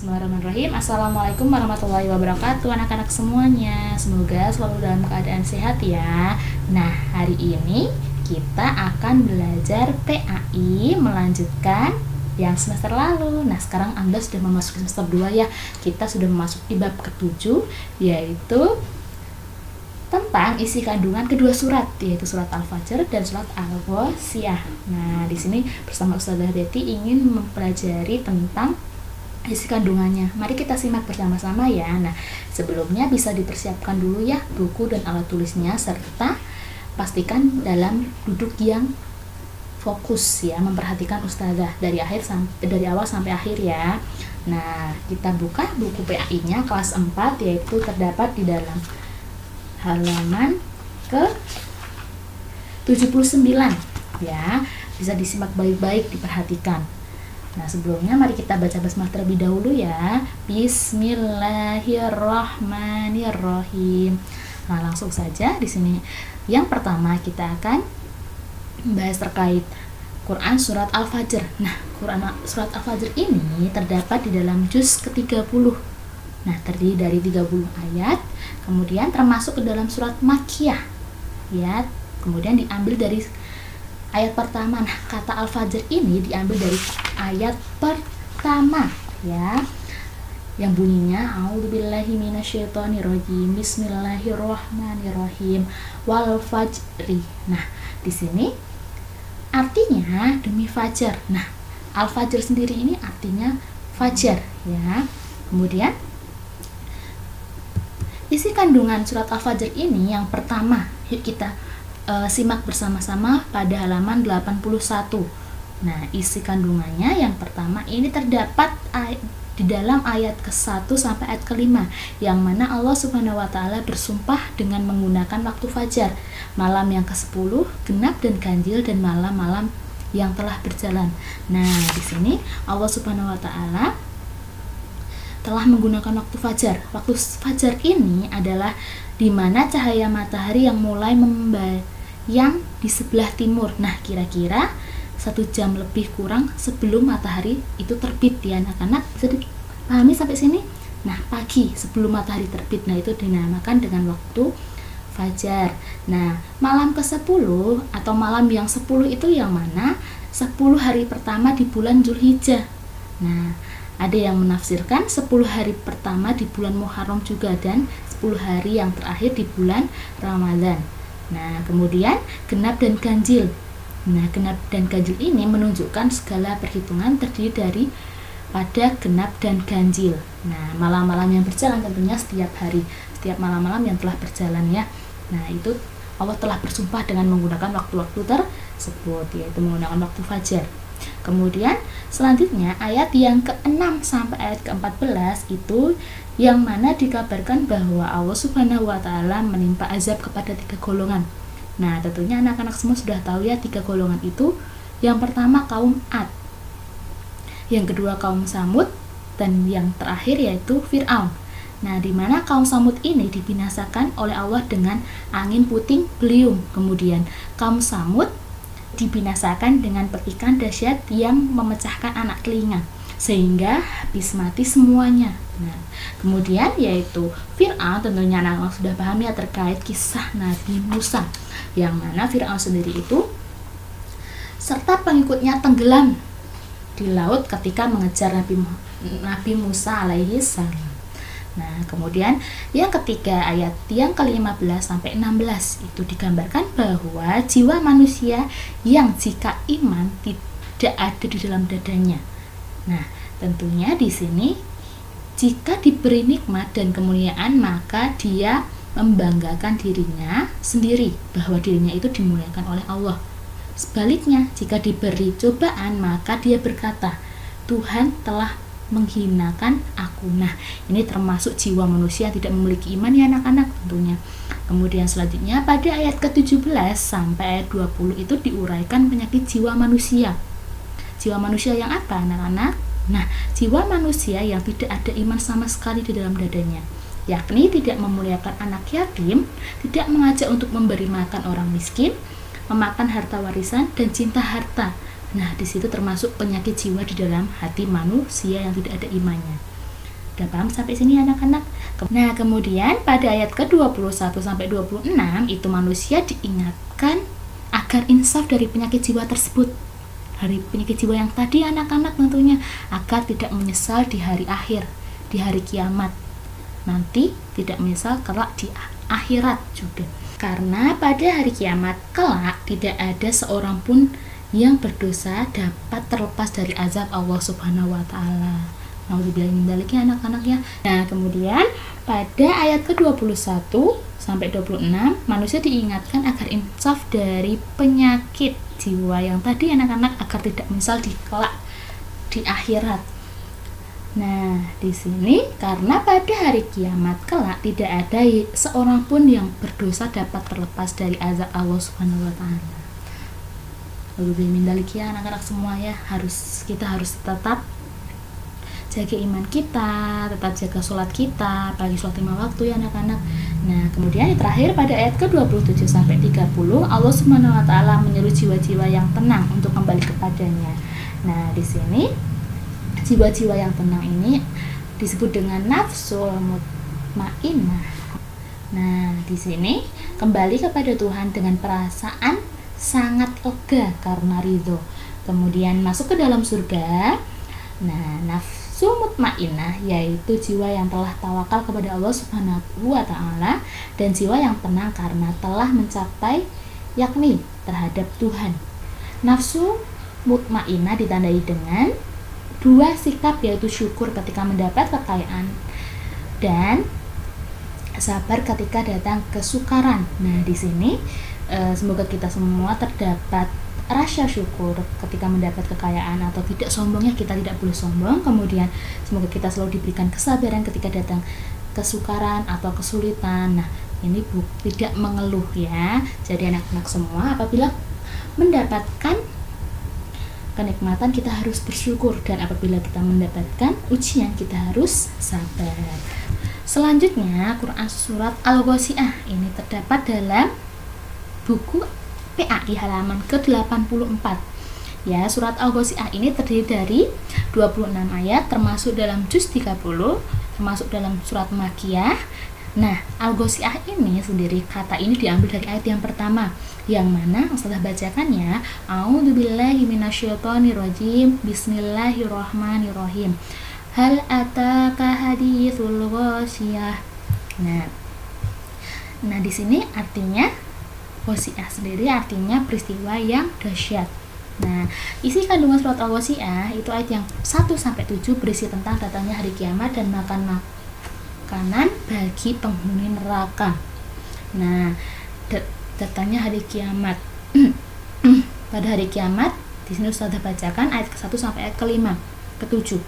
Bismillahirrahmanirrahim. Assalamualaikum warahmatullahi wabarakatuh anak-anak semuanya. Semoga selalu dalam keadaan sehat ya. Nah, hari ini kita akan belajar PAI melanjutkan yang semester lalu. Nah, sekarang Anda sudah memasuki semester 2 ya. Kita sudah memasuki bab ke-7, yaitu tentang isi kandungan kedua surat, yaitu surat Al-Fajr dan surat Al-Ghasyiyah. Nah, di sini bersama Ustazah Deti ingin mempelajari tentang isi kandungannya. Mari kita simak bersama-sama ya. Nah, sebelumnya bisa dipersiapkan dulu ya buku dan alat tulisnya, serta pastikan dalam duduk yang fokus ya, memperhatikan Ustazah dari awal sampai akhir ya. Nah, kita buka buku PAI-nya kelas 4, yaitu terdapat di dalam halaman ke 79 ya. Bisa disimak baik-baik, diperhatikan. Nah, sebelumnya mari kita baca basmalah terlebih dahulu ya. Bismillahirrahmanirrahim. Nah, langsung saja di sini. Yang pertama kita akan membahas terkait Quran surat Al-Fajr. Nah, Quran surat Al-Fajr ini terdapat di dalam juz ke-30. Nah, terdiri dari 30 ayat, kemudian termasuk ke dalam surat Makkiyah. Ya, kemudian diambil dari ayat pertama. Nah, kata Al-Fajr ini diambil dari ayat pertama ya, yang bunyinya A'udzubillahi minasyaitonirrajim, Bismillahirrahmanirrahim, wal fajri. Nah, di sini artinya demi fajar. Nah, Al-Fajr sendiri ini artinya fajar ya. Kemudian isi kandungan surat Al-Fajr ini yang pertama, yuk kita simak bersama-sama pada halaman 81. Nah, isi kandungannya yang pertama ini terdapat di dalam ayat ke-1 sampai ayat ke-5, yang mana Allah Subhanahu wa taala bersumpah dengan menggunakan waktu fajar, malam yang ke-10, genap dan ganjil, dan malam-malam yang telah berjalan. Nah, di sini Allah Subhanahu wa taala telah menggunakan waktu fajar. Waktu fajar ini adalah di mana cahaya matahari yang mulai membayang di sebelah timur. Nah, kira-kira 1 jam lebih kurang sebelum matahari itu terbit ya anak-anak. Bisa dipahami sampai sini? Nah, pagi sebelum matahari terbit. Nah, itu dinamakan dengan waktu fajar. Nah, malam ke-10 atau malam yang 10 itu yang mana? 10 hari pertama di bulan Dzulhijjah. Nah, ada yang menafsirkan 10 hari pertama di bulan Muharram juga, dan 10 hari yang terakhir di bulan Ramadan. Nah, kemudian genap dan ganjil. Nah, genap dan ganjil ini menunjukkan segala perhitungan terdiri dari pada genap dan ganjil. Nah, malam-malam yang berjalan tentunya setiap hari, setiap malam-malam yang telah berjalan ya. Nah, itu Allah telah bersumpah dengan menggunakan waktu-waktu tersebut, yaitu menggunakan waktu fajar. Kemudian selanjutnya ayat yang ke-6 sampai ayat ke-14 itu yang mana dikabarkan bahwa Allah Subhanahu wa taala menimpa azab kepada 3 golongan. Nah, tentunya anak-anak semua sudah tahu ya 3 golongan itu. Yang pertama kaum Ad, yang kedua kaum Samud, dan yang terakhir yaitu Fir'aun. Nah, di mana kaum Samud ini dibinasakan oleh Allah dengan angin puting beliung. Kemudian kaum Samud dibinasakan dengan petikan dahsyat yang memecahkan anak telinga sehingga habis mati semuanya. Nah, kemudian yaitu Fir'aun, tentunya anak-anak sudah paham ya terkait kisah Nabi Musa, yang mana Fir'aun sendiri itu serta pengikutnya tenggelam di laut ketika mengejar Nabi Musa alaihi salam. Nah, kemudian yang ketiga ayat yang ke-15 sampai 16 itu digambarkan bahwa jiwa manusia yang jika iman tidak ada di dalam dadanya. Nah, tentunya di sini jika diberi nikmat dan kemuliaan, maka dia membanggakan dirinya sendiri bahwa dirinya itu dimuliakan oleh Allah. Sebaliknya, jika diberi cobaan, maka dia berkata, Tuhan telah menghinakan aku. Nah, ini termasuk jiwa manusia yang tidak memiliki iman ya anak-anak tentunya. Kemudian selanjutnya pada ayat ke-17 sampai ayat 20 itu diuraikan penyakit jiwa manusia. Jiwa manusia yang apa anak-anak? Nah, jiwa manusia yang tidak ada iman sama sekali di dalam dadanya, yakni tidak memuliakan anak yatim, tidak mengajak untuk memberi makan orang miskin, memakan harta warisan, dan cinta harta. Nah, di situ termasuk penyakit jiwa di dalam hati manusia yang tidak ada imannya. Udah paham sampai sini anak-anak? Nah, kemudian pada ayat ke-21 sampai 26 itu manusia diingatkan agar insaf dari penyakit jiwa tersebut. Dari penyakit jiwa yang tadi anak-anak tentunya, agar tidak menyesal di hari akhir, di hari kiamat. Nanti tidak menyesal kelak di akhirat juga. Karena pada hari kiamat kelak tidak ada seorang pun yang berdosa dapat terlepas dari azab Allah Subhanahu wa taala. Nauzubillahi anak-anak ya. Nah, kemudian pada ayat ke-21 sampai 26 manusia diingatkan agar insaf dari penyakit jiwa yang tadi anak-anak, agar tidak menyesal di kelak di akhirat. Nah, di sini karena pada hari kiamat kelak tidak ada seorang pun yang berdosa dapat terlepas dari azab Allah Subhanahu wa taala. Nauzubillahi ya anak-anak semua ya, kita harus tetap jaga iman kita, tetap jaga sholat kita, apalagi sholat 5 waktu ya anak-anak. Nah, kemudian yang terakhir pada ayat ke-27 sampai 30 Allah Subhanahu wa taala menyeru jiwa-jiwa yang tenang untuk kembali kepadanya. Nah, di sini jiwa-jiwa yang tenang ini disebut dengan nafsul mutmainnah. Nah, di sini kembali kepada Tuhan dengan perasaan sangat lega karena ridho. Kemudian masuk ke dalam surga. Nah, nafsul mutmainnah yaitu jiwa yang telah tawakal kepada Allah Subhanahu wa taala dan jiwa yang tenang karena telah mencapai yakni terhadap Tuhan. Nafsu mutmainnah ditandai dengan 2 sikap, yaitu syukur ketika mendapat kekayaan dan sabar ketika datang kesukaran. Nah, di sini semoga kita semua terdapat rasa syukur ketika mendapat kekayaan atau tidak sombongnya, kita tidak boleh sombong. Kemudian semoga kita selalu diberikan kesabaran ketika datang kesukaran atau kesulitan. Nah, ini tidak mengeluh ya. Jadi anak-anak semua apabila mendapatkan kenikmatan kita harus bersyukur, dan apabila kita mendapatkan ujian kita harus sabar. Selanjutnya Quran surat Al-Ghasyiyah ini terdapat dalam buku PAI halaman ke-84. Ya, surat Al-Ghasyiyah ini terdiri dari 26 ayat termasuk dalam juz 30, termasuk dalam surat Makkiyah. Nah, Al-Ghasyiyah ini sendiri, kata ini diambil dari ayat yang pertama, yang mana setelah bacakannya A'udzubillahi minasyaitonirrajim, Bismillahirrahmanirrahim. Hal ataka haditsul ghasyiyah. Nah, di sini artinya Ghasyiyah sendiri artinya peristiwa yang dahsyat. Nah, isi kandungan surat Al-Ghasyiyah itu ayat yang 1 sampai 7 berisi tentang datangnya hari kiamat dan makan makanan bagi penghuni neraka. Nah, datangnya hari kiamat. Pada hari kiamat di sini sudah bacakan ayat ke-1 sampai ayat ke-5, ke-7.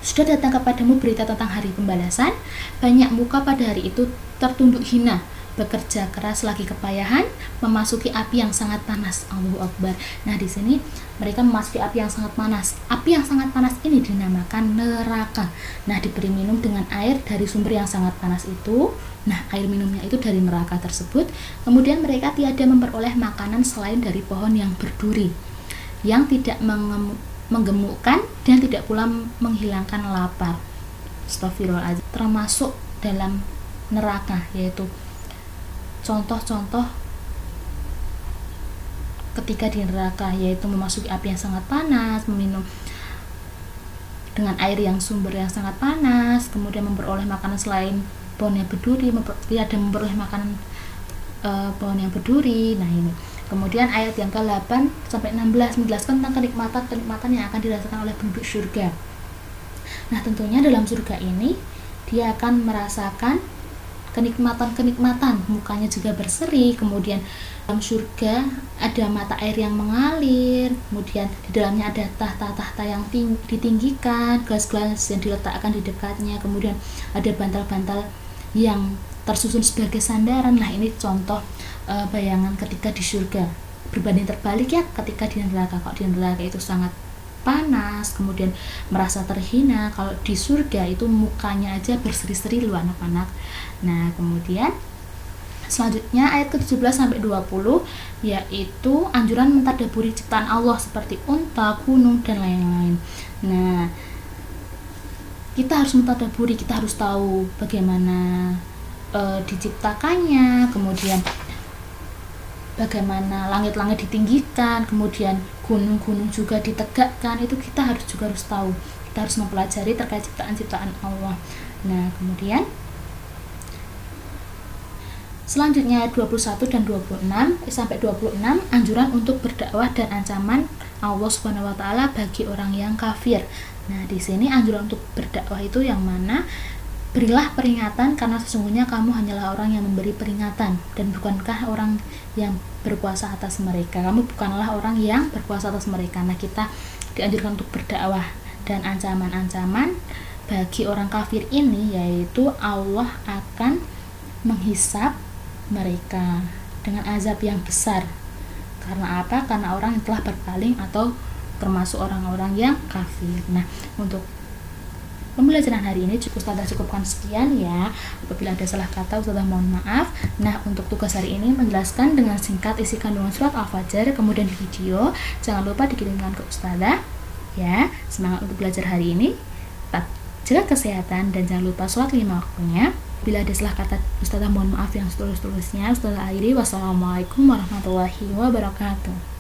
Sudah datang kepadamu berita tentang hari pembalasan, banyak muka pada hari itu tertunduk hina, bekerja keras lagi kepayahan, memasuki api yang sangat panas. Allahu Akbar. Nah, di sini mereka memasuki api yang sangat panas. Api yang sangat panas ini dinamakan neraka. Nah, diberi minum dengan air dari sumber yang sangat panas itu. Nah, air minumnya itu dari neraka tersebut. Kemudian mereka tiada memperoleh makanan selain dari pohon yang berduri, yang tidak menggemukkan dan tidak pula menghilangkan lapar. Astagfirullahaladzim. Termasuk dalam neraka, yaitu contoh-contoh ketika di neraka, yaitu memasuki api yang sangat panas, meminum dengan air yang sumber yang sangat panas, kemudian memperoleh makanan selain pohon yang berduri, tidak memperoleh makanan pohon yang berduri. Nah, ini kemudian ayat yang ke-8 sampai 16 menjelaskan tentang kenikmatan yang akan dirasakan oleh penduduk surga. Nah, tentunya dalam surga ini dia akan merasakan kenikmatan, mukanya juga berseri. Kemudian dalam surga ada mata air yang mengalir, kemudian di dalamnya ada tahta-tahta yang ditinggikan, gelas-gelas yang diletakkan di dekatnya, kemudian ada bantal-bantal yang tersusun sebagai sandaran. Nah, ini contoh bayangan ketika di surga. Berbanding terbalik ya ketika di neraka. Kalau di neraka itu sangat panas, kemudian merasa terhina. Kalau di surga itu mukanya aja berseri-seri loh anak-anak. Nah, kemudian selanjutnya ayat ke-17 sampai 20 yaitu anjuran mentadabburi ciptaan Allah seperti unta, gunung dan lain-lain. Nah, kita harus mentadaburi, kita harus tahu bagaimana diciptakannya, kemudian bagaimana langit-langit ditinggikan, kemudian gunung-gunung juga ditegakkan. Itu kita harus tahu, kita harus mempelajari terkait ciptaan-ciptaan Allah. Nah, kemudian selanjutnya 21 dan 26 sampai 26 anjuran untuk berdakwah dan ancaman Allah Subhanahu wa taala bagi orang yang kafir. Nah, di sini anjuran untuk berdakwah itu yang mana? Berilah peringatan karena sesungguhnya kamu hanyalah orang yang memberi peringatan dan bukankah orang yang berkuasa atas mereka. Kamu bukanlah orang yang berkuasa atas mereka. Nah, kita dianjurkan untuk berdakwah dan ancaman-ancaman bagi orang kafir ini yaitu Allah akan menghisap mereka dengan azab yang besar. Karena apa? Karena orang yang telah berpaling atau termasuk orang-orang yang kafir. Nah, untuk pembelajaran hari ini Ustazah cukupkan sekian ya. Apabila ada salah kata Ustazah mohon maaf. Nah, untuk tugas hari ini menjelaskan dengan singkat isi kandungan surat Al-Fajr, kemudian di video. Jangan lupa dikirimkan ke Ustazah ya. Semangat untuk belajar hari ini. Tetap jaga kesehatan dan jangan lupa sholat 5 waktunya. Bila ada salah kata Ustazah mohon maaf yang setulus-tulusnya. Ustazah akhiri, wassalamualaikum warahmatullahi wabarakatuh.